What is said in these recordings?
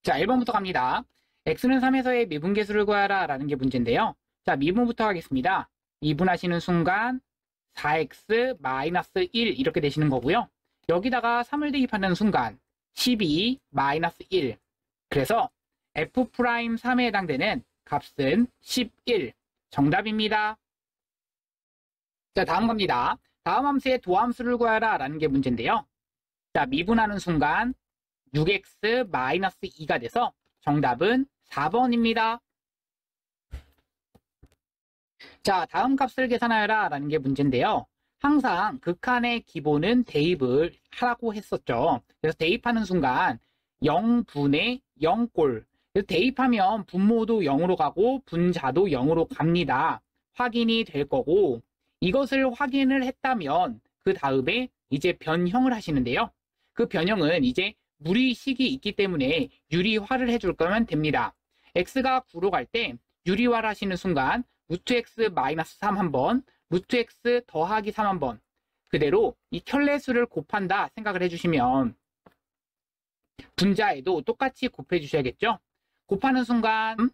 자, 1번부터 갑니다. x는 3에서의 미분계수를 구하라 라는 게 문제인데요. 자, 미분부터 하겠습니다. 미분하시는 순간 4x-1 이렇게 되시는 거고요. 여기다가 3을 대입하는 순간 12-1. 그래서 f'3에 해당되는 값은 11. 정답입니다. 자, 다음 갑니다. 다음 함수의 도함수를 구하라 라는 게 문제인데요. 자, 미분하는 순간 6x-2가 돼서 정답은 4번입니다. 자, 다음 값을 계산하여라 라는 게 문제인데요. 항상 극한의 기본은 대입을 하라고 했었죠. 그래서 대입하는 순간 0분의 0꼴. 그래서 대입하면 분모도 0으로 가고 분자도 0으로 갑니다. 확인이 될 거고, 이것을 확인을 했다면 그 다음에 이제 변형을 하시는데요. 그 변형은 이제 무리식이 있기 때문에 유리화를 해줄 거면 됩니다. x가 9로 갈 때 유리화를 하시는 순간 루트 x 마이너스 3 한번, 루트 x 더하기 3 한번, 그대로 이 켤레수를 곱한다 생각을 해주시면 분자에도 똑같이 곱해 주셔야겠죠. 곱하는 순간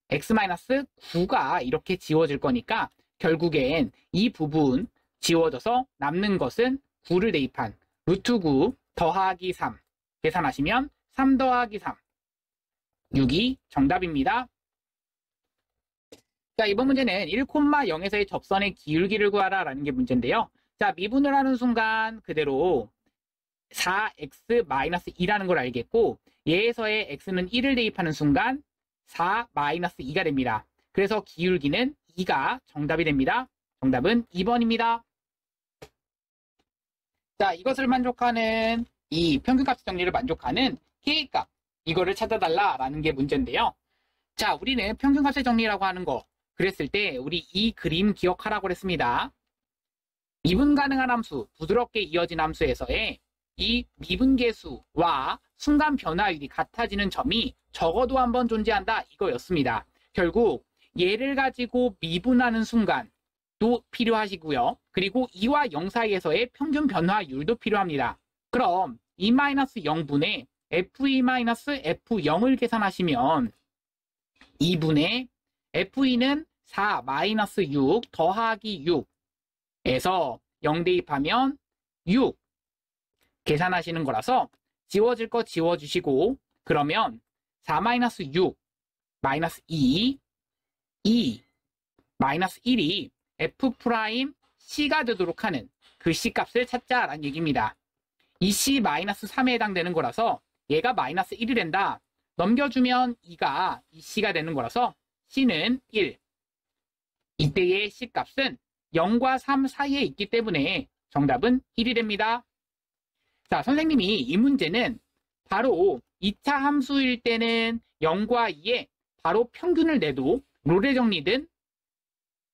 x-9가 이렇게 지워질 거니까 결국엔 이 부분 지워져서 남는 것은 9를 대입한 루트 9 더하기 3 계산하시면 3 더하기 3 6이 정답입니다. 자, 이번 문제는 1,0에서의 접선의 기울기를 구하라 라는 게 문제인데요. 자, 미분을 하는 순간 그대로 4x-2라는 걸 알겠고, 얘에서의 x는 1을 대입하는 순간 4-2가 됩니다. 그래서 기울기는 2가 정답이 됩니다. 정답은 2번입니다. 자, 이것을 만족하는 이 평균값 정리를 만족하는 K값, 이거를 찾아달라 라는 게 문제인데요. 자, 우리는 평균값의 정리라고 하는 거 그랬을 때 우리 이 그림 기억하라고 했습니다. 미분 가능한 함수, 부드럽게 이어진 함수에서의 이 미분계수와 순간 변화율이 같아지는 점이 적어도 한번 존재한다 이거였습니다. 결국 얘를 가지고 미분하는 순간도 필요하시고요. 그리고 2와 0 사이에서의 평균 변화율도 필요합니다. 그럼 2-0분의 f2-f0을 계산하시면 2분의 f2는 4-6 더하기 6에서 0 대입하면 6 계산하시는 거라서 지워질 거 지워주시고, 그러면 4-6 -2 2 -1이 f'C가 되도록 하는 그 C값을 찾자라는 얘기입니다. 이 C-3에 해당되는 거라서 얘가 -1이 된다. 넘겨주면 2가 이 C가 되는 거라서 C는 1. 이때의 C값은 0과 3 사이에 있기 때문에 정답은 1이 됩니다. 자, 선생님이 이 문제는 바로 2차 함수일 때는 0과 2에 바로 평균을 내도 롤의 정리든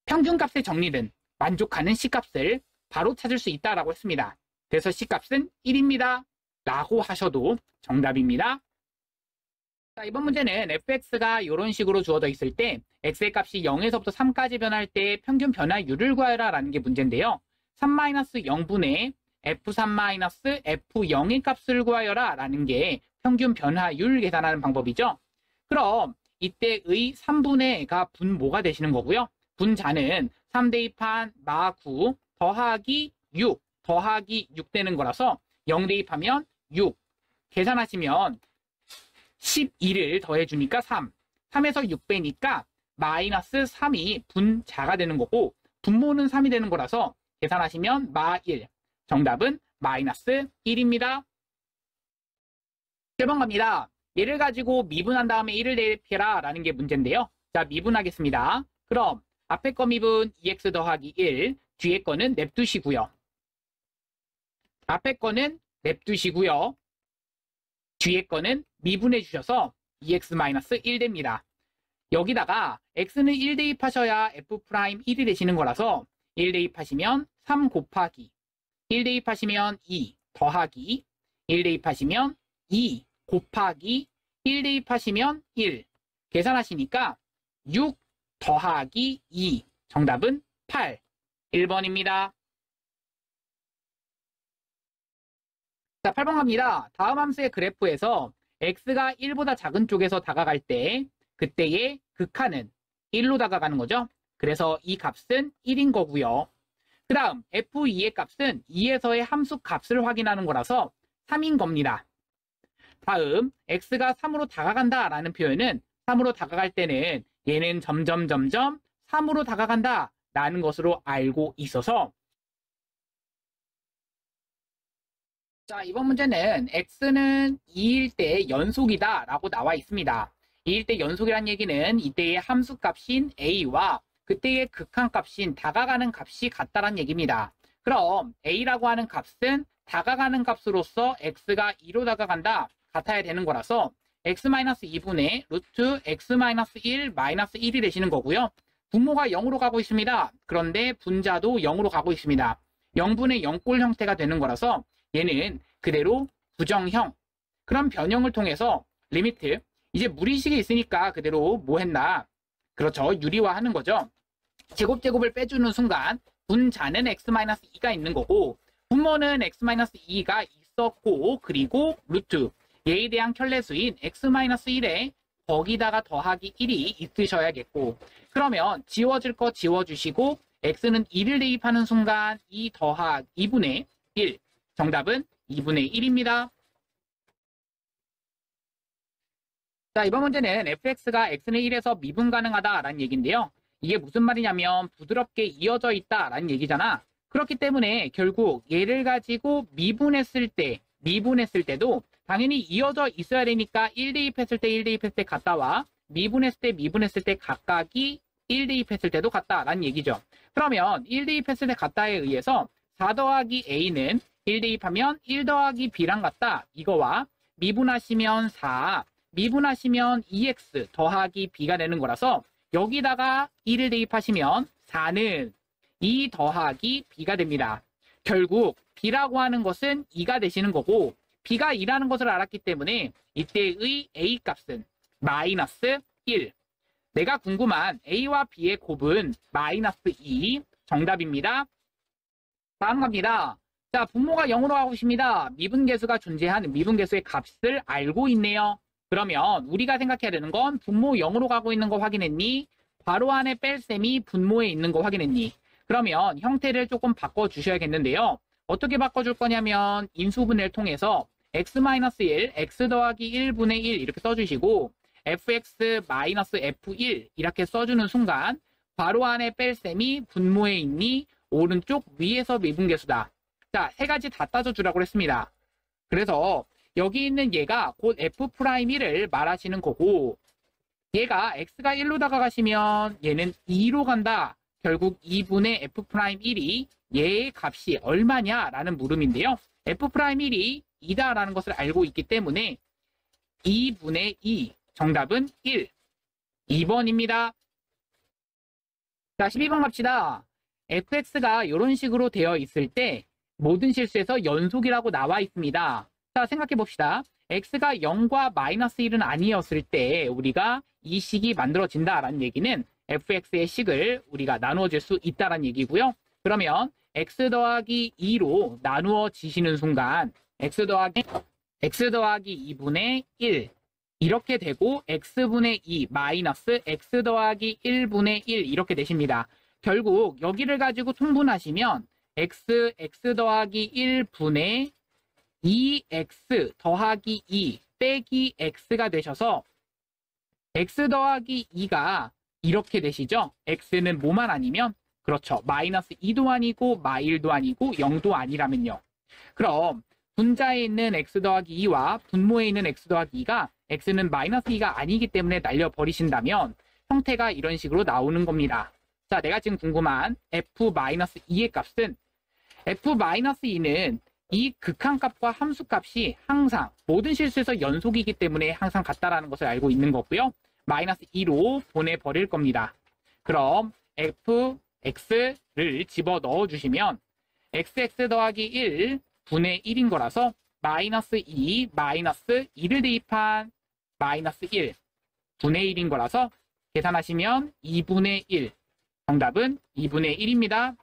평균값의 정리든 만족하는 C값을 바로 찾을 수 있다라고 했습니다. 그래서 C값은 1입니다. 라고 하셔도 정답입니다. 자, 이번 문제는 fx가 이런 식으로 주어져 있을 때 x의 값이 0에서부터 3까지 변할 때 평균 변화율을 구하라 라는 게 문제인데요. 3-0분의 f3-f0의 값을 구하여라 라는 게 평균 변화율 계산하는 방법이죠. 그럼 이때의 3분의가 분모가 되시는 거고요. 분자는 3 대입한 마9 더하기 6 더하기 6 되는 거라서 0 대입하면 6 계산하시면 12를 더해주니까 3. 3에서 6 빼니까 -3이 분자가 되는 거고, 분모는 3이 되는 거라서 계산하시면 -1. 정답은 -1입니다. 7번 갑니다. 얘를 가지고 미분한 다음에 1을 대입해라 라는 게 문제인데요. 자, 미분하겠습니다. 그럼 앞에 거 미분 2x 더하기 1, 뒤에 거는 냅두시고요. 앞에 거는 냅두시고요. 뒤에 거는 미분해 주셔서 2x-1 됩니다. 여기다가 x는 1 대입하셔야 f'1이 되시는 거라서 1 대입하시면 3 곱하기 1 대입하시면 2 더하기 1 대입하시면 2 곱하기 1 대입하시면 1 계산하시니까 6 더하기 2 정답은 8. 1번입니다. 자, 8번 갑니다. 다음 함수의 그래프에서 x가 1보다 작은 쪽에서 다가갈 때 그때의 극한은 1로 다가가는 거죠. 그래서 이 값은 1인 거고요. 그 다음 f2의 값은 2에서의 함수 값을 확인하는 거라서 3인 겁니다. 다음 x가 3으로 다가간다 라는 표현은 3으로 다가갈 때는 얘는 점점 3으로 다가간다 라는 것으로 알고 있어서 자, 이번 문제는 x는 2일 때 연속이다 라고 나와 있습니다. 2일 때 연속이란 얘기는 이때의 함수값인 a와 그때의 극한값인 다가가는 값이 같다란 얘기입니다. 그럼 a라고 하는 값은 다가가는 값으로서 x가 2로 다가간다 같아야 되는 거라서 x-2분의 루트 x-1 1이 되시는 거고요. 분모가 0으로 가고 있습니다. 그런데 분자도 0으로 가고 있습니다. 0분의 0꼴 형태가 되는 거라서 얘는 그대로 부정형. 그럼 변형을 통해서 리미트, 이제 무리식이 있으니까 그대로 뭐 했나? 그렇죠. 유리화하는 거죠. 제곱을 빼주는 순간 분자는 x-2가 있는 거고 분모는 x-2가 있었고 그리고 루트 얘에 대한 켤레수인 x-1에 거기다가 더하기 1이 있으셔야겠고 그러면 지워질 거 지워주시고 x는 2를 대입하는 순간 2 더하기 2분의 1 정답은 2분의 1입니다. 자, 이번 문제는 fx가 x는 1에서 미분 가능하다라는 얘기인데요. 이게 무슨 말이냐면 부드럽게 이어져 있다라는 얘기잖아. 그렇기 때문에 결국 얘를 가지고 미분했을 때도 당연히 이어져 있어야 되니까 1 대입했을 때 1 대입했을 때 같다와 미분했을 때 각각이 1 대입했을 때도 같다라는 얘기죠. 그러면 1 대입했을 때 같다에 의해서 4 더하기 a는 1 대입하면 1 더하기 b랑 같다. 이거와 미분하시면 4, 미분하시면 2x 더하기 b가 되는 거라서 여기다가 1을 대입하시면 4는 2 더하기 b가 됩니다. 결국 b라고 하는 것은 2가 되시는 거고 b가 2라는 것을 알았기 때문에 이때의 a 값은 마이너스 1. 내가 궁금한 a와 b의 곱은 마이너스 2 정답입니다. 다음 갑니다. 자, 분모가 0으로 가고 있습니다. 미분계수가 존재하는 미분계수의 값을 알고 있네요. 그러면 우리가 생각해야 되는 건 분모 0으로 가고 있는 거 확인했니? 괄호 안에 뺄셈이 분모에 있는 거 확인했니? 그러면 형태를 조금 바꿔주셔야겠는데요. 어떻게 바꿔줄 거냐면 인수분해를 통해서 x-1, x 더하기 1분의 1 이렇게 써주시고 fx-f1 이렇게 써주는 순간 괄호 안에 뺄셈이 분모에 있니? 오른쪽 위에서 미분계수다. 자, 세 가지 다 따져주라고 했습니다. 그래서 여기 있는 얘가 곧 f'1을 말하시는 거고 얘가 x가 1로 다가가시면 얘는 2로 간다. 결국 2분의 f'1이 얘의 값이 얼마냐라는 물음인데요. f'1이 2다라는 것을 알고 있기 때문에 2분의 2 정답은 1. 2번입니다. 자, 12번 갑시다. fx가 이런 식으로 되어 있을 때 모든 실수에서 연속이라고 나와 있습니다. 자, 생각해 봅시다. x가 0과 마이너스 1은 아니었을 때 우리가 이 식이 만들어진다라는 얘기는 fx의 식을 우리가 나누어질 수 있다라는 얘기고요. 그러면 x 더하기 2로 나누어지시는 순간 x 더하기 2분의 1 이렇게 되고 x분의 2 마이너스 x 더하기 1분의 1 이렇게 되십니다. 결국 여기를 가지고 통분하시면 x 더하기 1분의 2x 더하기 2 빼기 x가 되셔서 x 더하기 2가 이렇게 되시죠. x는 뭐만 아니면 그렇죠. 마이너스 2도 아니고 마일도 아니고 0도 아니라면요. 그럼 분자에 있는 x 더하기 2와 분모에 있는 x 더하기 2가 x는 마이너스 2가 아니기 때문에 날려버리신다면 형태가 이런 식으로 나오는 겁니다. 자, 내가 지금 궁금한 f-2의 값은 f-2는 이 극한값과 함수값이 항상 모든 실수에서 연속이기 때문에 항상 같다라는 것을 알고 있는 거고요. 마이너스 2로 보내버릴 겁니다. 그럼 fx를 집어넣어 주시면 xx 더하기 1 분의 1인 거라서 마이너스 2 마이너스 2를 대입한 마이너스 1 분의 1인 거라서 계산하시면 2분의 1 정답은 2분의 1입니다.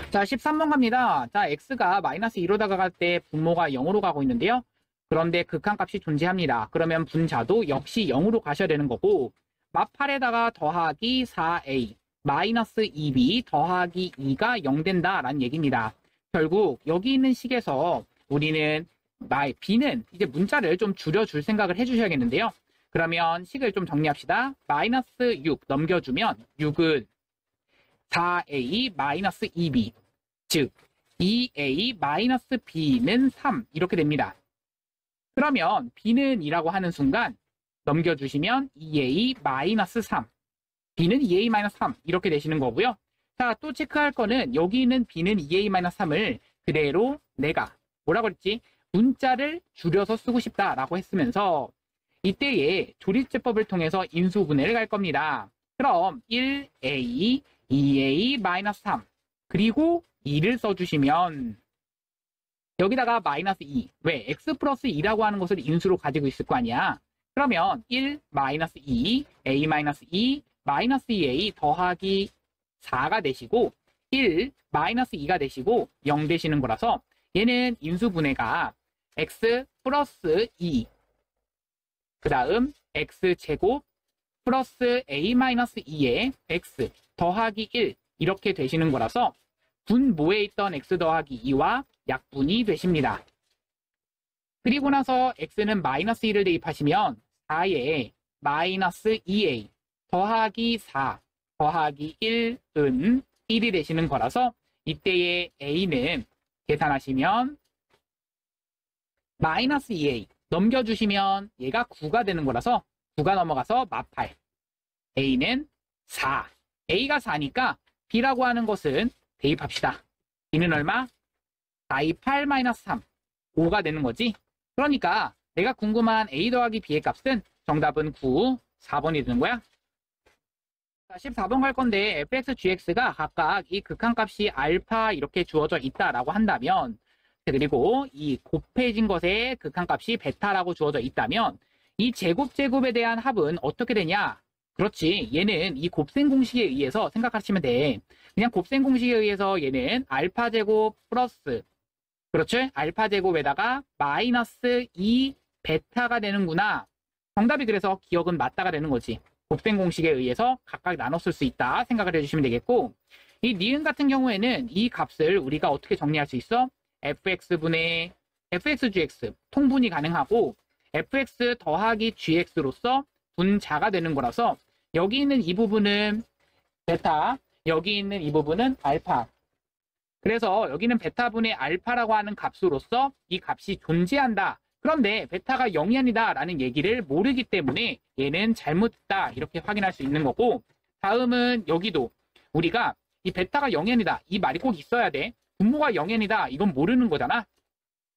자, 13번 갑니다. 자, x가 마이너스 2로 다가갈 때 분모가 0으로 가고 있는데요. 그런데 극한값이 존재합니다. 그러면 분자도 역시 0으로 가셔야 되는 거고 마 8에다가 더하기 4a 마이너스 2b 더하기 2가 0 된다라는 얘기입니다. 결국 여기 있는 식에서 우리는 b는 이제 문자를 좀 줄여줄 생각을 해주셔야겠는데요. 그러면 식을 좀 정리합시다. 마이너스 6 넘겨주면 6은 4a 마이너스 2b 즉 2a 마이너스 b는 3 이렇게 됩니다. 그러면 b는 2라고 하는 순간 넘겨주시면 2a 마이너스 3 b는 2a 마이너스 3 이렇게 되시는 거고요. 자, 또 체크할 거는 여기 있는 b는 2a 마이너스 3을 그대로 내가 뭐라고 했지? 문자를 줄여서 쓰고 싶다라고 했으면서 이때에 조립제법을 통해서 인수분해를 갈 겁니다. 그럼 1a, 2a 마이너스 3 그리고 2를 써주시면 여기다가 마이너스 2 왜? x 플러스 2라고 하는 것을 인수로 가지고 있을 거 아니야. 그러면 1 마이너스 2 a 마이너스 2 마이너스 2a 더하기 4가 되시고 1 마이너스 2가 되시고 0 되시는 거라서 얘는 인수분해가 x 플러스 2 그 다음 x제곱 플러스 a 마이너스 2의 x 더하기 1 이렇게 되시는 거라서 분모에 있던 x 더하기 2와 약분이 되십니다. 그리고 나서 x는 마이너스 1을 대입하시면 4에 마이너스 2a 더하기 4 더하기 1은 1이 되시는 거라서 이때의 a는 계산하시면 마이너스 2a 넘겨주시면 얘가 9가 되는 거라서 9가 넘어가서 마8 a는 4 a가 4니까 b라고 하는 것은 대입합시다. b는 얼마? 4이 8 마이너스 3 5가 되는 거지. 그러니까 내가 궁금한 a 더하기 b의 값은 정답은 9 4번이 되는 거야. 자, 14번 갈 건데 fx, gx가 각각 이 극한값이 알파 이렇게 주어져 있다라고 한다면 그리고 이 곱해진 것의 극한값이 베타라고 주어져 있다면 이 제곱에 대한 합은 어떻게 되냐? 그렇지. 얘는 이 곱셈 공식에 의해서 생각하시면 돼. 그냥 곱셈 공식에 의해서 얘는 알파 제곱 플러스 그렇죠? 알파 제곱에다가 마이너스 2 베타가 되는구나. 정답이 그래서 기억은 맞다가 되는 거지. 곱셈 공식에 의해서 각각 나눴을 수 있다 생각을 해주시면 되겠고 이 니은 같은 경우에는 이 값을 우리가 어떻게 정리할 수 있어? fx분의 fx, gx 통분이 가능하고 fx 더하기 gx로서 분자가 되는 거라서 여기 있는 이 부분은 베타, 여기 있는 이 부분은 알파. 그래서 여기는 베타분의 알파라고 하는 값으로서 이 값이 존재한다. 그런데 베타가 0이 아니다 라는 얘기를 모르기 때문에 얘는 잘못됐다 이렇게 확인할 수 있는 거고 다음은 여기도 우리가 이 베타가 0이 아니다 이 말이 꼭 있어야 돼. 분모가 0이 아니다 이건 모르는 거잖아.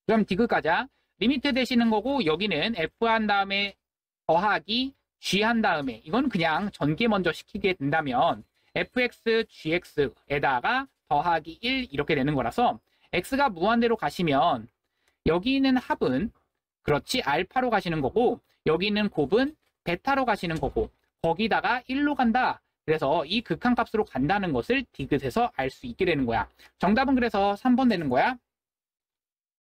그럼 디귿 가자. 리미트 되시는 거고 여기는 f 한 다음에 더하기 g 한 다음에 이건 그냥 전개 먼저 시키게 된다면 fx, gx에다가 더하기 1 이렇게 되는 거라서 x가 무한대로 가시면 여기 있는 합은 그렇지 알파로 가시는 거고 여기 있는 곱은 베타로 가시는 거고 거기다가 1로 간다. 그래서 이 극한값으로 간다는 것을 디귿에서 알 수 있게 되는 거야. 정답은 그래서 3번 되는 거야.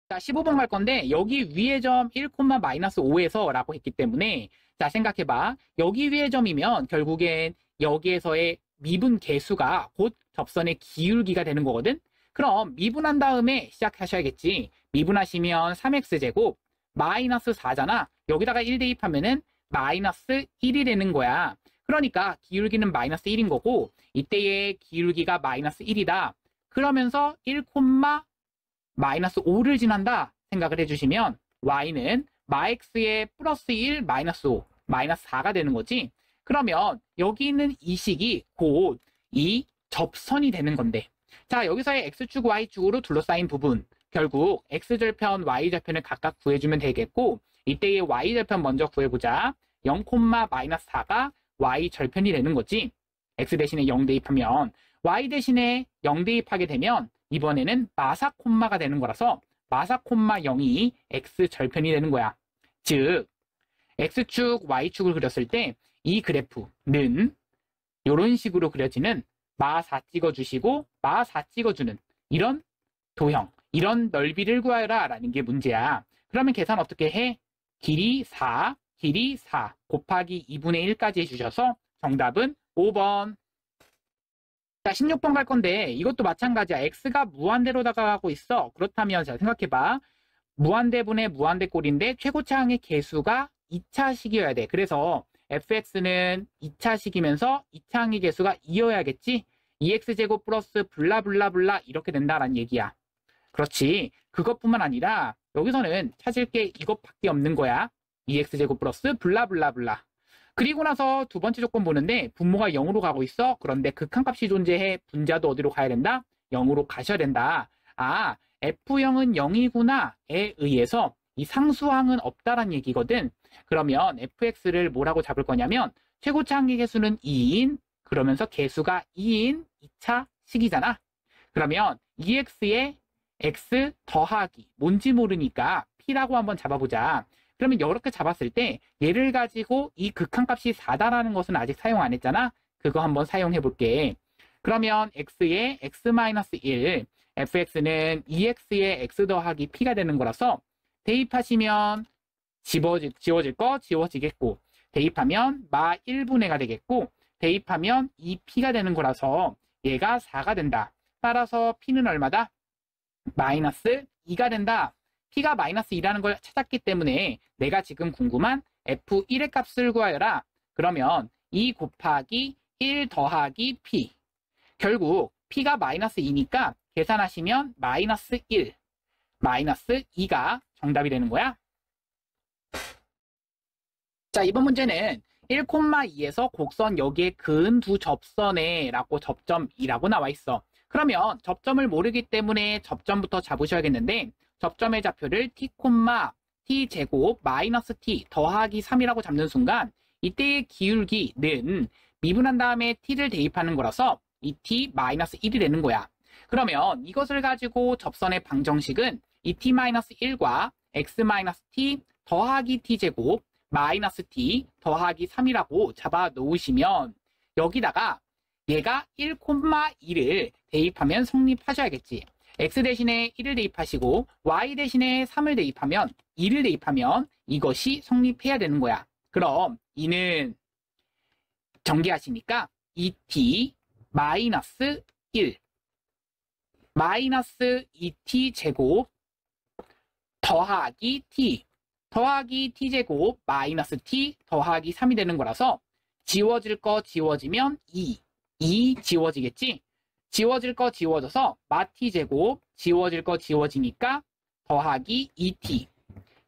자, 15번 갈 건데 여기 위의 점 1, 마이너스 5에서 라고 했기 때문에 자 생각해봐. 여기 위의 점이면 결국엔 여기에서의 미분 계수가 곧 접선의 기울기가 되는 거거든. 그럼 미분한 다음에 시작하셔야겠지. 미분하시면 3x제곱 마이너스 4잖아. 여기다가 1 대입하면은 마이너스 1이 되는 거야. 그러니까 기울기는 마이너스 1인 거고 이때의 기울기가 마이너스 1이다. 그러면서 1, 마이너스 5를 지난다 생각을 해주시면 y는 마x의 플러스 1, 마이너스 5, 마이너스 4가 되는 거지. 그러면 여기 있는 이 식이 곧 이 접선이 되는 건데 자 여기서의 x축, y축으로 둘러싸인 부분 결국 x절편, y절편을 각각 구해주면 되겠고 이때의 y절편 먼저 구해보자. 0, 마이너스 4가 y절편이 되는 거지. x 대신에 0 대입하면 y 대신에 0 대입하게 되면 이번에는 마사 콤마가 되는 거라서 마사 콤마 0이 x절편이 되는 거야. 즉 x축, y축을 그렸을 때 이 그래프는 이런 식으로 그려지는 마4 찍어주시고 마4 찍어주는 이런 도형, 이런 넓이를 구하여라 라는 게 문제야. 그럼 그러면 계산 어떻게 해? 길이 4 곱하기 2분의 1까지 해주셔서 정답은 5번. 자, 16번 갈 건데 이것도 마찬가지야. x가 무한대로 다가가고 있어. 그렇다면 자, 생각해봐. 무한대분의 무한대꼴인데 최고차항의 개수가 2차식이어야 돼. 그래서 fx는 2차식이면서 2차항의 개수가 2여야겠지? 2x제곱 플러스 블라블라블라 이렇게 된다라는 얘기야. 그렇지. 그것뿐만 아니라 여기서는 찾을 게 이것밖에 없는 거야. 2x제곱 플러스 블라블라블라. 그리고 나서 두 번째 조건 보는데 분모가 0으로 가고 있어. 그런데 극한값이 존재해. 분자도 어디로 가야 된다? 0으로 가셔야 된다. 아, F형은 0이구나에 의해서 이 상수항은 없다란 얘기거든. 그러면 fx를 뭐라고 잡을 거냐면 최고차항의 개수는 2인 그러면서 개수가 2인 2차 식이잖아. 그러면 2x에 x 더하기 뭔지 모르니까 p라고 한번 잡아보자. 그러면 이렇게 잡았을 때 얘를 가지고 이 극한값이 4다라는 것은 아직 사용 안 했잖아. 그거 한번 사용해 볼게. 그러면 x에 x-1 fx는 2x에 x 더하기 p가 되는 거라서 대입하시면 지워질 거 지워지겠고 대입하면 마 1분의가 되겠고 대입하면 2p가 되는 거라서 얘가 4가 된다. 따라서 p는 얼마다? 마이너스 2가 된다. p가 마이너스 2라는 걸 찾았기 때문에 내가 지금 궁금한 f1의 값을 구하여라. 그러면 2 곱하기 1 더하기 p. 결국 p가 마이너스 2니까 계산하시면 마이너스 1, 마이너스 2가 정답이 되는 거야. 자, 이번 문제는 1,2에서 곡선 여기에 근 두 접선에 라고 접점이라고 나와 있어. 그러면 접점을 모르기 때문에 접점부터 잡으셔야겠는데 접점의 좌표를 t, t 제곱 마이너스 t 더하기 3이라고 잡는 순간 이때의 기울기는 미분한 다음에 t를 대입하는 거라서 이 t 마이너스 1이 되는 거야. 그러면 이것을 가지고 접선의 방정식은 이 t-1과 x-t 더하기 t제곱 마이너스 t 더하기 3이라고 잡아 놓으시면 여기다가 얘가 1,2를 대입하면 성립하셔야겠지. x 대신에 1을 대입하시고 y 대신에 3을 대입하면 2를 대입하면 이것이 성립해야 되는 거야. 그럼 2는 전개하시니까 2t 마이너스 1 마이너스 2t 제곱 더하기 t 더하기 t제곱 마이너스 t 더하기 3이 되는 거라서 지워질 거 지워지면 2 지워지겠지? 지워질 거 지워져서 마t제곱 지워질 거 지워지니까 더하기 2t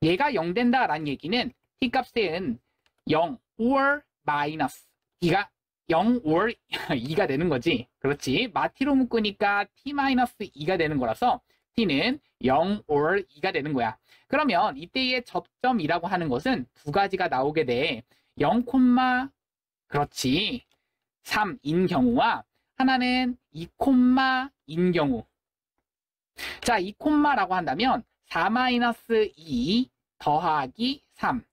얘가 0 된다라는 얘기는 t값은 0 or 마이너스 t가 0 or 2가 되는 거지. 그렇지. 마t로 묶으니까 t-2가 되는 거라서 t는 0 or 2가 되는 거야. 그러면 이때의 접점이라고 하는 것은 두 가지가 나오게 돼. 0, 그렇지. 3인 경우와 하나는 2인 경우. 자, 2라고 한다면 4-2 더하기 3.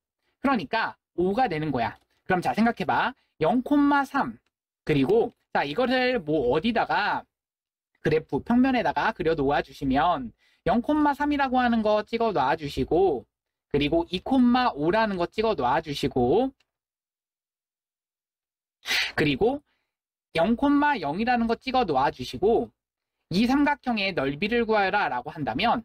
그러니까 5가 되는 거야. 그럼 자, 생각해봐. 0,3 그리고 자 이거를 뭐 어디다가 그래프 평면에다가 그려 놓아 주시면 0,3이라고 하는 거 찍어 놔 주시고 그리고 2,5라는 거 찍어 놔 주시고 그리고 0,0이라는 거 찍어 놓아 주시고 이 삼각형의 넓이를 구하여라 라고 한다면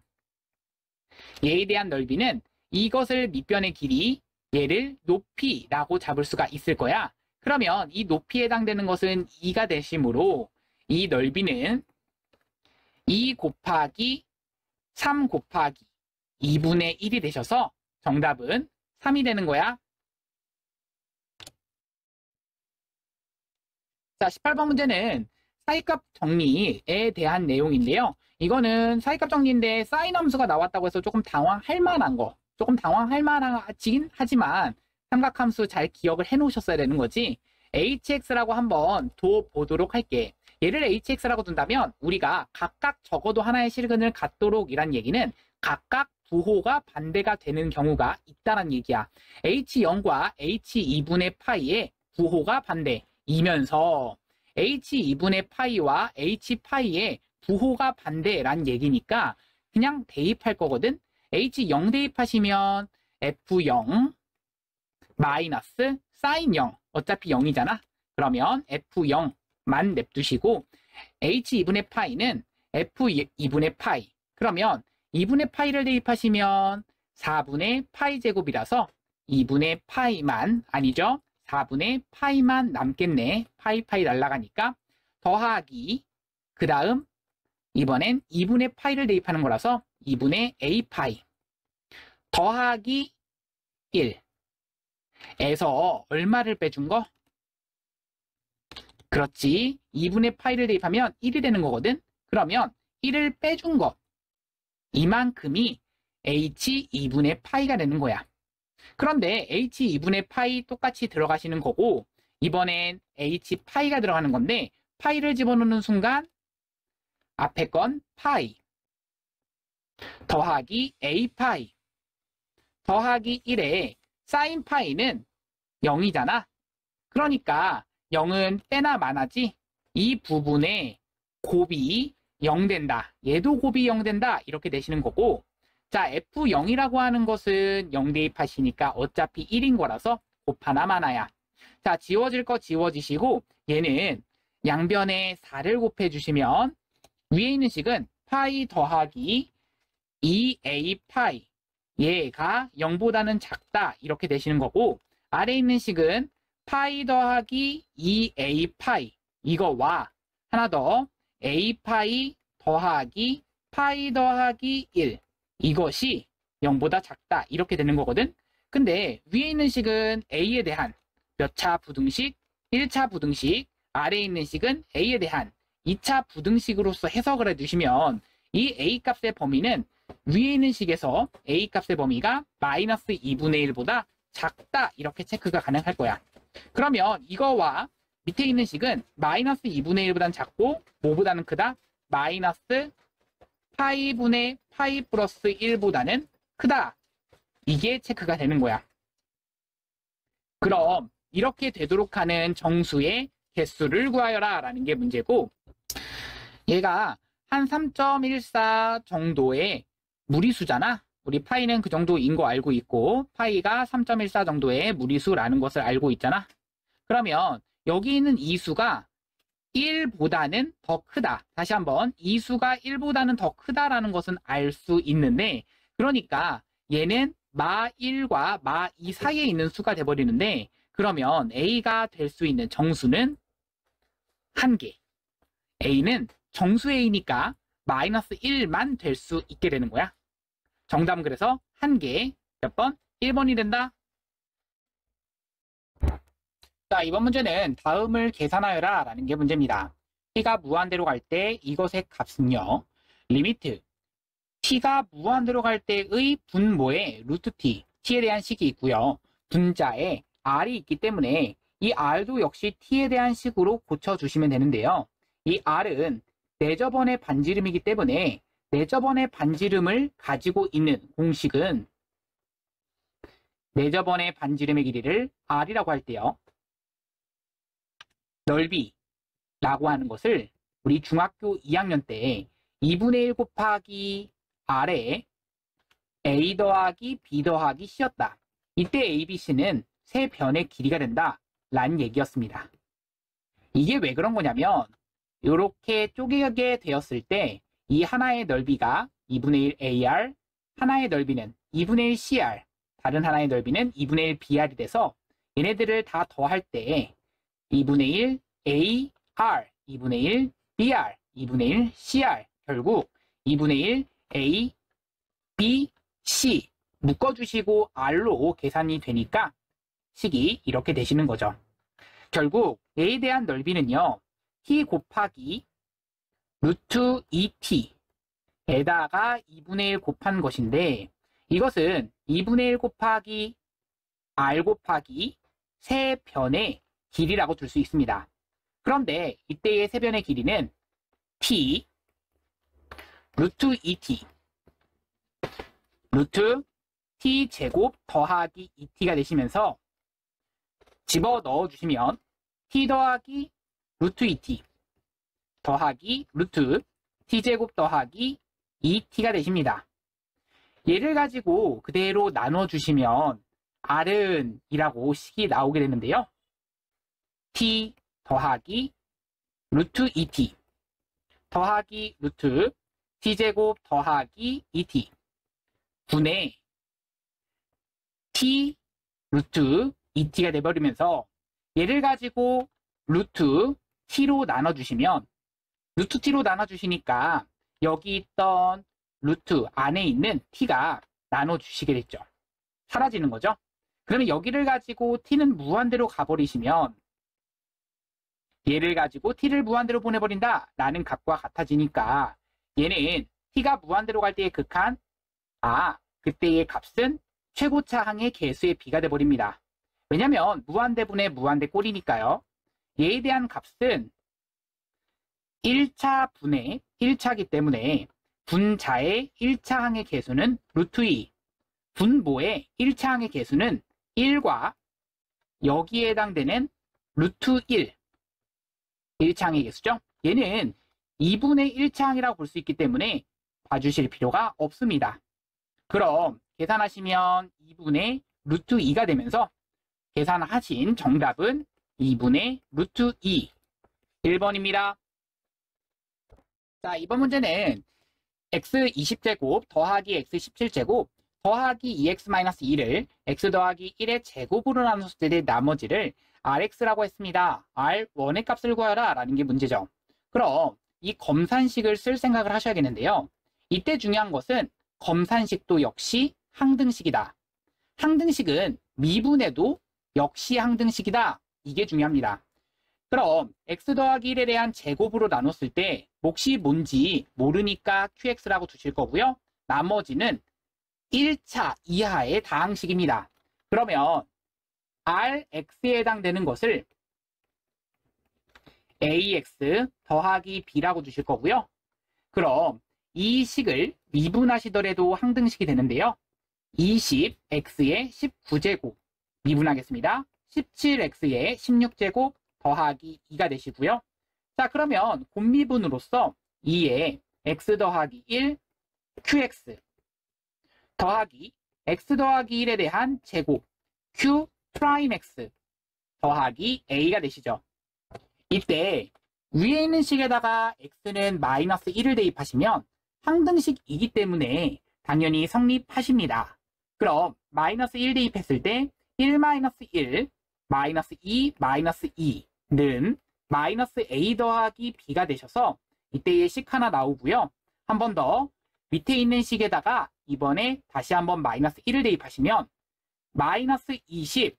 얘에 대한 넓이는 이것을 밑변의 길이 얘를 높이라고 잡을 수가 있을 거야. 그러면 이 높이에 해당되는 것은 2가 되시므로 이 넓이는 2 곱하기 3 곱하기 2분의 1이 되셔서 정답은 3이 되는 거야. 자, 18번 문제는 사이값 정리에 대한 내용인데요. 이거는 사이값 정리인데 사인 함수가 나왔다고 해서 조금 당황할 만한 거. 조금 당황할 만하긴 하지만 삼각함수 잘 기억을 해 놓으셨어야 되는 거지. hx라고 한번 둬보도록 할게. 얘를 hx라고 둔다면 우리가 각각 적어도 하나의 실근을 갖도록 이란 얘기는 각각 부호가 반대가 되는 경우가 있다는 얘기야. h0과 h2분의 파이의 부호가 반대이면서 h2분의 파이와 h파이의 부호가 반대란 얘기니까 그냥 대입할 거거든. H0 대입하시면 F0 마이너스 사인 0. 어차피 0이잖아. 그러면 F0만 냅두시고 H2분의 파이는 F2분의 파이. 그러면 2분의 파이를 대입하시면 4분의 파이 제곱이라서 2분의 파이만 아니죠. 4분의 파이만 남겠네. 파이 날라가니까 더하기 그 다음 이번엔 2분의 파이를 대입하는 거라서 2분의 A 파이 더하기 1에서 얼마를 빼준 거? 그렇지. 2분의 파이를 대입하면 1이 되는 거거든. 그러면 1을 빼준 것 이만큼이 H2분의 파이가 되는 거야. 그런데 H2분의 파이 똑같이 들어가시는 거고 이번엔 H 파이가 들어가는 건데 파이를 집어넣는 순간 앞에 건 파이 더하기 A 파이 더하기 1에 사인 파이는 0이잖아. 그러니까 0은 빼나 마나지. 이 부분에 곱이 0 된다. 얘도 곱이 0 된다. 이렇게 되시는 거고 자 F0이라고 하는 것은 0 대입하시니까 어차피 1인 거라서 곱 하나 마나야. 자 지워질 거 지워지시고 얘는 양변에 4를 곱해 주시면 위에 있는 식은 파이 더하기 2A 파이 얘가 0보다는 작다 이렇게 되시는 거고 아래에 있는 식은 파이 더하기 2A 파이 이거와 하나 더 A 파이 더하기 파이 더하기 1 이것이 0보다 작다 이렇게 되는 거거든. 근데 위에 있는 식은 A에 대한 몇 차 부등식? 1차 부등식 아래에 있는 식은 A에 대한 2차 부등식으로서 해석을 해주시면 이 A 값의 범위는 위에 있는 식에서 A 값의 범위가 마이너스 2분의 1보다 작다 이렇게 체크가 가능할 거야. 그러면 이거와 밑에 있는 식은 마이너스 2분의 1보다는 작고 뭐보다는 크다? 마이너스 파이분의 파이 플러스 1보다는 크다. 이게 체크가 되는 거야. 그럼 이렇게 되도록 하는 정수의 개수를 구하여라 라는 게 문제고 얘가 한 3.14 정도의 무리수잖아. 우리 파이는 그 정도인 거 알고 있고 파이가 3.14 정도의 무리수라는 것을 알고 있잖아. 그러면 여기 있는 이 수가 1보다는 더 크다. 다시 한번 이 수가 1보다는 더 크다라는 것은 알 수 있는데 그러니까 얘는 마 1과 마 2 사이에 있는 수가 돼버리는데 그러면 A가 될 수 있는 정수는 1개. A는 정수 A니까 마이너스 1만 될 수 있게 되는 거야. 정답은 그래서 1개. 몇 번? 1번이 된다. 자, 이번 문제는 다음을 계산하여라 라는 게 문제입니다. t가 무한대로 갈 때 이것의 값은요. 리미트 t가 무한대로 갈 때의 분모에 루트 t에 대한 식이 있고요. 분자에 r이 있기 때문에 이 r도 역시 t에 대한 식으로 고쳐주시면 되는데요. 이 r은 내저번의 반지름이기 때문에 내저번의 반지름을 가지고 있는 공식은 내저번의 반지름의 길이를 r이라고 할 때요. 넓이라고 하는 것을 우리 중학교 2학년 때 2분의 1 곱하기 r에 a 더하기 b 더하기 c였다. 이때 a, b, c는 세 변의 길이가 된다 라는 얘기였습니다. 이게 왜 그런 거냐면 이렇게 쪼개게 되었을 때 이 하나의 넓이가 2분의 1 AR, 하나의 넓이는 2분의 1 CR, 다른 하나의 넓이는 2분의 1 BR이 돼서 얘네들을 다 더할 때 2분의 1 AR, 2분의 1 BR, 2분의 1 CR, 결국 2분의 1 A, B, C 묶어주시고 R로 계산이 되니까 식이 이렇게 되시는 거죠. 결국 A에 대한 넓이는요. T 곱하기 루트 2T에다가 2분의 1 곱한 것인데 이것은 2분의 1 곱하기 R 곱하기 세 변의 길이라고 줄 수 있습니다. 그런데 이때의 세 변의 길이는 T 루트 2T 루트 T 제곱 더하기 2T가 되시면서 집어넣어 주시면 T 더하기 루트 2T 더하기 루트 T제곱 더하기 2T가 되십니다. 얘를 가지고 그대로 나눠주시면 R은 이라고 식이 나오게 되는데요. t 더하기 루트 2t 더하기 루트 t제곱 더하기 2t 분의 t 루트 2t가 돼버리면서 얘를 가지고 루트 t로 나눠주시면 루트 t로 나눠주시니까 여기 있던 루트 안에 있는 t가 나눠주시게 됐죠. 사라지는 거죠. 그러면 여기를 가지고 t는 무한대로 가버리시면 얘를 가지고 t를 무한대로 보내버린다 라는 값과 같아지니까 얘는 t가 무한대로 갈 때의 극한 그때의 값은 최고차항의 개수의 비가 돼버립니다. 왜냐면 무한대분의 무한대 꼴이니까요. 얘에 대한 값은 1차 분의 1차이기 때문에 분자의 1차항의 개수는 루트 2, 분모의 1차항의 개수는 1과 여기에 해당되는 루트 1, 1차항의 개수죠. 얘는 2분의 1차항이라고 볼 수 있기 때문에 봐주실 필요가 없습니다. 그럼 계산하시면 2분의 루트 2가 되면서 계산하신 정답은 2분의 루트 2, 1번입니다. 자, 이번 문제는 x 20제곱 더하기 x 17제곱 더하기 2x-2를 x 더하기 1의 제곱으로 나눴을 때 나머지를 rx라고 했습니다. r1의 값을 구하라 라는 게 문제죠. 그럼 이 검산식을 쓸 생각을 하셔야겠는데요. 이때 중요한 것은 검산식도 역시 항등식이다. 항등식은 미분해도 역시 항등식이다. 이게 중요합니다. 그럼 x 더하기 1에 대한 제곱으로 나눴을 때 몫이 뭔지 모르니까 qx라고 두실 거고요. 나머지는 1차 이하의 다항식입니다. 그러면 rx에 해당되는 것을 ax 더하기 b라고 두실 거고요. 그럼 이 식을 미분하시더라도 항등식이 되는데요. 20x의 19제곱 미분하겠습니다. 17x의 16제곱 더하기 2가 되시고요. 자, 그러면 곱미분으로서 2에 x 더하기 1 qx 더하기 x 더하기 1에 대한 제곱 q 프라임 x 더하기 a가 되시죠. 이때 위에 있는 식에다가 x는 마이너스 1을 대입하시면 항등식이기 때문에 당연히 성립하십니다. 그럼 마이너스 1 대입했을 때 1 마이너스 1 마이너스 2 마이너스 2는 마이너스 a 더하기 b가 되셔서 이때의 식 하나 나오고요. 한 번 더 밑에 있는 식에다가 이번에 다시 한번 마이너스 1을 대입하시면 마이너스 20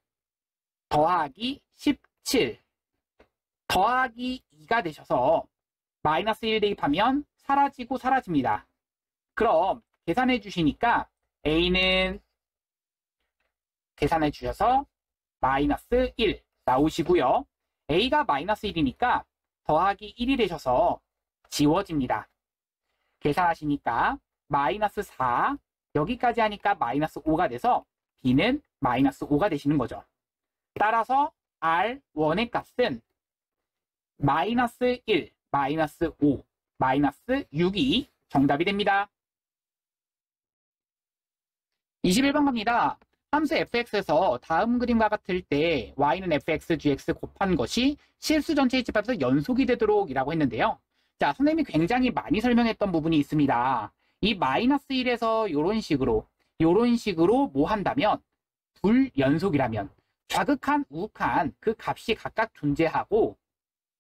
더하기 17 더하기 2가 되셔서 마이너스 1 대입하면 사라지고 사라집니다. 그럼 계산해 주시니까 a는 계산해 주셔서 마이너스 1 나오시고요. a가 마이너스 1이니까 더하기 1이 되셔서 지워집니다. 계산하시니까 마이너스 4 여기까지 하니까 마이너스 5가 돼서 b는 마이너스 5가 되시는 거죠. 따라서 r1의 값은 마이너스 1, 마이너스 5, 마이너스 6이 정답이 됩니다. 21번 갑니다. 함수 fx에서 다음 그림과 같을 때 y는 fx, gx 곱한 것이 실수 전체의 집합에서 연속이 되도록 이라고 했는데요. 자, 선생님이 굉장히 많이 설명했던 부분이 있습니다. 이 마이너스 1에서 이런 식으로 뭐 한다면 불연속이라면 좌극한, 우극한 그 값이 각각 존재하고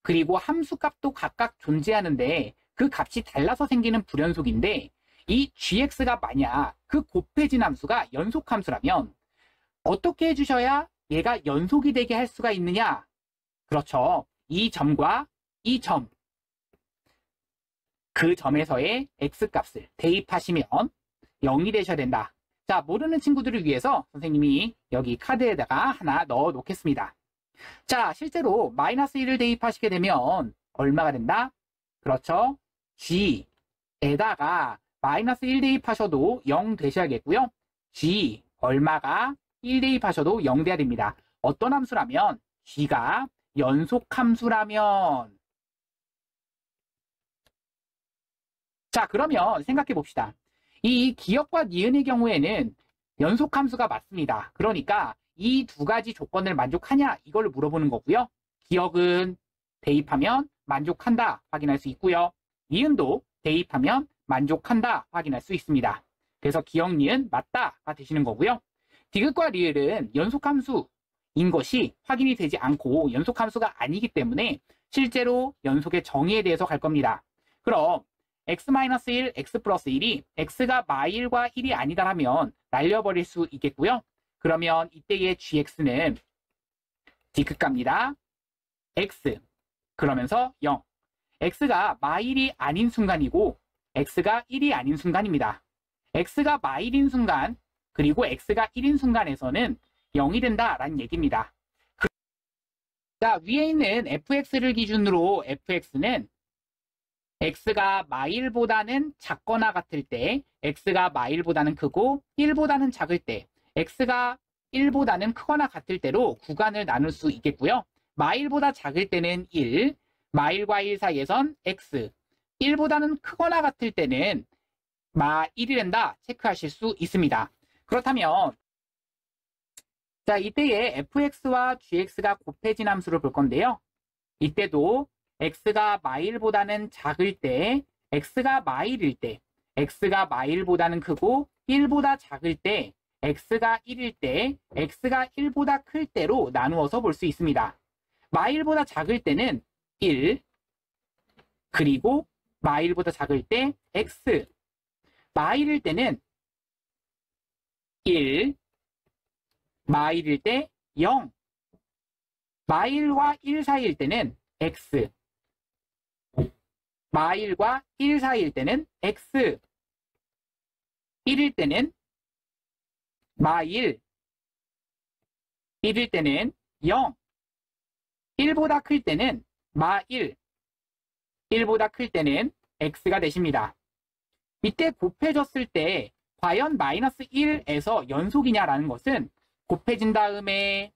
그리고 함수값도 각각 존재하는데 그 값이 달라서 생기는 불연속인데 이 gx가 만약 그 곱해진 함수가 연속함수라면 어떻게 해주셔야 얘가 연속이 되게 할 수가 있느냐? 그렇죠. 이 점과 이 점, 그 점에서의 x값을 대입하시면 0이 되셔야 된다. 자, 모르는 친구들을 위해서 선생님이 여기 카드에다가 하나 넣어 놓겠습니다. 자, 실제로 마이너스 1을 대입하시게 되면 얼마가 된다? 그렇죠. g에다가 마이너스 1 대입하셔도 0 되셔야겠고요. g 얼마가 1 대입하셔도 0 돼야 됩니다. 어떤 함수라면? g가 연속함수라면. 자, 그러면 생각해 봅시다. 이 기역과 니은의 경우에는 연속함수가 맞습니다. 그러니까 이 두 가지 조건을 만족하냐 이걸 물어보는 거고요. 기역은 대입하면 만족한다 확인할 수 있고요. 니은도 대입하면 만족한다 확인할 수 있습니다. 그래서 기역, 니은 맞다가 되시는 거고요. 디귿과 리을은 연속함수인 것이 확인이 되지 않고 연속함수가 아니기 때문에 실제로 연속의 정의에 대해서 갈 겁니다. 그럼 x-1, x 플러스 1이 x가 마일과 1이 아니다라면 날려버릴 수 있겠고요. 그러면 이때의 gx는 디귿갑니다. x 그러면서 0. x가 마일이 아닌 순간이고 x가 1이 아닌 순간입니다. x가 마일인 순간 그리고 x가 1인 순간에서는 0이 된다라는 얘기입니다. 자, 위에 있는 fx를 기준으로 fx는 x가 마일보다는 작거나 같을 때, x가 마일보다는 크고 1보다는 작을 때, x가 1보다는 크거나 같을 때로 구간을 나눌 수 있겠고요. 마일보다 작을 때는 1, 마일과 1 사이에선 x, 1보다는 크거나 같을 때는 마 1이 된다 체크하실 수 있습니다. 그렇다면 자, 이때의 fx와 gx가 곱해진 함수를 볼 건데요. 이때도 x가 마일보다는 작을 때, x가 마일일 때, x가 마일보다는 크고 1보다 작을 때, x가 1일 때, x가 1보다 클 때로 나누어서 볼 수 있습니다. 마일보다 작을 때는 1, 그리고 마일보다 작을 때 x, 마일일 때는 1, 마일일 때 0, 마일과 1 사이일 때는 x, 마일과 1 사이일 때는 x, 1일 때는 마일, 1일 때는 0, 1보다 클 때는 마1, 1보다 클 때는 x가 되십니다. 이때 곱해졌을 때 과연 마이너스 1에서 연속이냐라는 것은 곱해진 다음에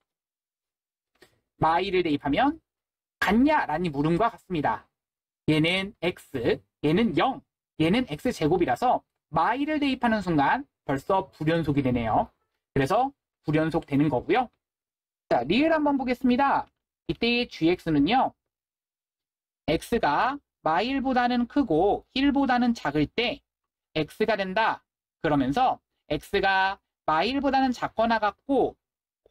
마1을 대입하면 같냐라는 물음과 같습니다. 얘는 x, 얘는 0, 얘는 x제곱이라서 마1을 대입하는 순간 벌써 불연속이 되네요. 그래서 불연속 되는 거고요. 자, 리을 한번 보겠습니다. 이때의 gx는요. x가 마1보다는 크고 1보다는 작을 때 x가 된다. 그러면서 x가 마1보다는 작거나 같고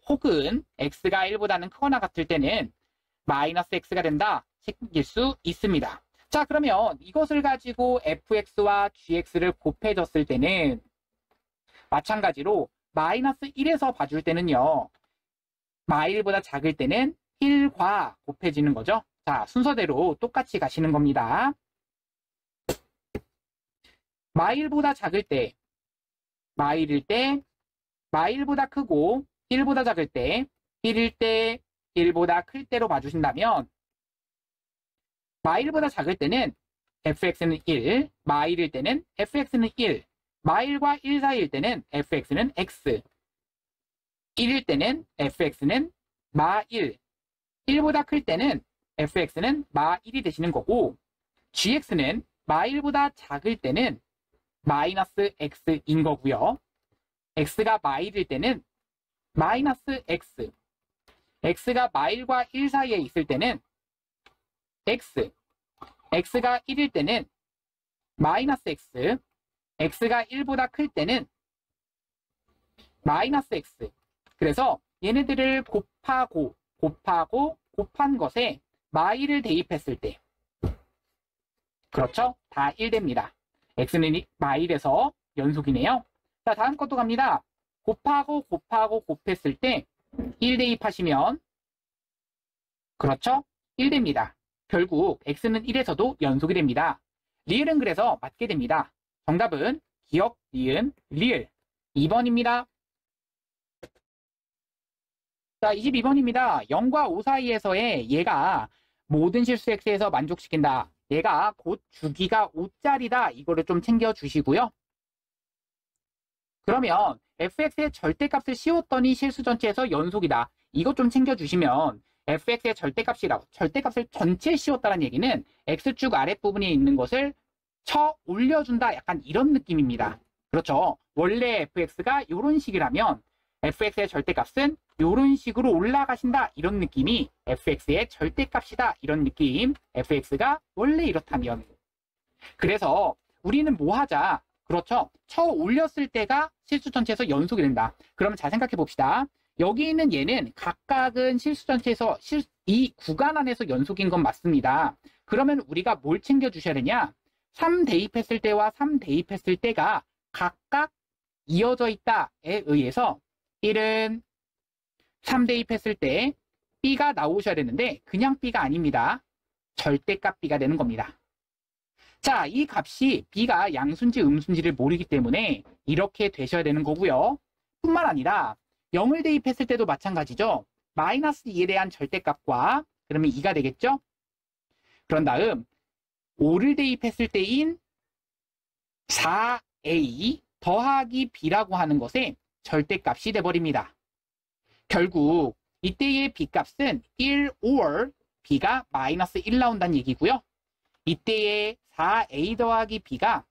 혹은 x가 1보다는 크거나 같을 때는 마이너스 x가 된다. 챙길 수 있습니다. 자, 그러면 이것을 가지고 fx와 gx를 곱해줬을 때는 마찬가지로 마이너스 1에서 봐줄 때는요. 마1보다 작을 때는 1과 곱해지는 거죠. 자, 순서대로 똑같이 가시는 겁니다. 마1보다 작을 때, 마1일 때, 마1보다 크고 1보다 작을 때, 1일 때, 1보다 클 때로 봐주신다면 마1보다 작을 때는 fx는 1, 마1일 때는 fx는 1, 마1과 1 사이일 때는 fx는 x, 1일 때는 fx는 마1, 1보다 클 때는 fx는 마1이 되시는 거고 gx는 마1보다 작을 때는 마이너스 x인 거고요. x가 마1일 때는 마이너스 x, x가 마1과 1 사이에 있을 때는 x, x가 1일 때는 마이너스 x, x가 1보다 클 때는 마이너스 x. 그래서 얘네들을 곱한 것에 마1을 대입했을 때 그렇죠? 다 1됩니다. x는 마1에서 연속이네요. 자, 다음 것도 갑니다. 곱했을 때 1 대입하시면 그렇죠? 1됩니다. 결국 x는 1에서도 연속이 됩니다. 리을은 그래서 맞게 됩니다. 정답은 기역, 니은, 리을 2번입니다. 자, 22번입니다. 0과 5 사이에서의 얘가 모든 실수 x에서 만족시킨다. 얘가 곧 주기가 5짜리다. 이거를 좀 챙겨주시고요. 그러면 fx의 절대값을 씌웠더니 실수 전체에서 연속이다. 이것 좀 챙겨주시면 fx의 절대값을 전체 씌웠다는 얘기는 x축 아랫부분에 있는 것을 쳐 올려준다. 약간 이런 느낌입니다. 그렇죠. 원래 fx가 이런 식이라면 fx의 절대값은 이런 식으로 올라가신다. 이런 느낌이 fx의 절대값이다. 이런 느낌. fx가 원래 이렇다면. 그래서 우리는 뭐 하자? 그렇죠. 쳐 올렸을 때가 실수 전체에서 연속이 된다. 그러면 잘 생각해 봅시다. 여기 있는 얘는 각각은 실수 전체에서 이 구간 안에서 연속인 건 맞습니다. 그러면 우리가 뭘 챙겨 주셔야 되냐? 3 대입했을 때와 3 대입했을 때가 각각 이어져 있다에 의해서 1은 3 대입했을 때 B가 나오셔야 되는데 그냥 B가 아닙니다. 절대값 B가 되는 겁니다. 자, 이 값이 B가 양수인지 음수인지를 모르기 때문에 이렇게 되셔야 되는 거고요. 뿐만 아니라 0을 대입했을 때도 마찬가지죠. 마이너스 2에 대한 절대값과 그러면 2가 되겠죠? 그런 다음 5를 대입했을 때인 4a 더하기 b라고 하는 것의 절대값이 돼버립니다. 결국 이때의 b값은 1 or b가 마이너스 1 나온다는 얘기고요. 이때의 4a 더하기 b가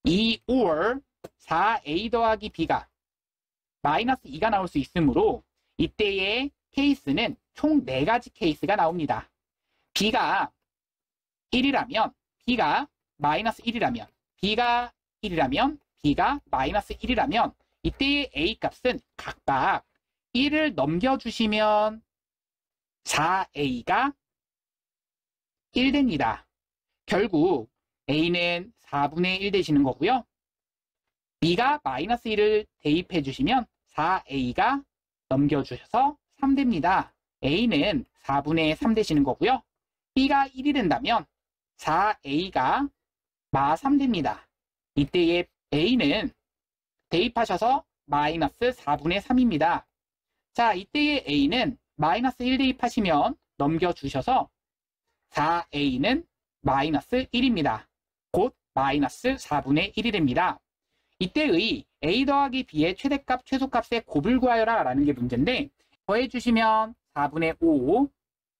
2 or 4a 더하기 b가 마이너스 2가 나올 수 있으므로 이때의 케이스는 총 4가지 케이스가 나옵니다. b가 1이라면 b가 마이너스 1이라면 b가 1이라면 b가 마이너스 1이라면 이때의 a 값은 각각 1을 넘겨주시면 4a가 1 됩니다. 결국 a는 4분의 1 되시는 거고요. b가 마이너스 1을 대입해 주시면 4a가 넘겨주셔서 3 됩니다. a는 4분의 3 되시는 거고요. b가 1이 된다면 4a가 마3 됩니다. 이때의 a는 대입하셔서 마이너스 4분의 3입니다. 자, 이때의 a는 마이너스 1 대입하시면 넘겨주셔서 4a는 마이너스 1입니다. 곧 마이너스 4분의 1이 됩니다. 이때의 a 더하기 b의 최대값, 최소값의 곱을 구하여라 라는 게 문제인데 더해주시면 4분의 5,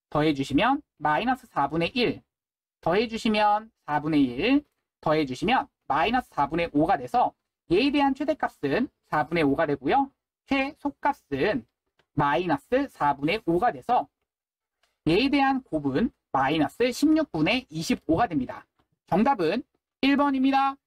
더해주시면 마이너스 4분의 1, 더해주시면 4분의 1, 더해주시면 마이너스 4분의 5가 돼서 얘에 대한 최대값은 4분의 5가 되고요. 최소값은 마이너스 4분의 5가 돼서 얘에 대한 곱은 마이너스 16분의 25가 됩니다. 정답은 1번입니다.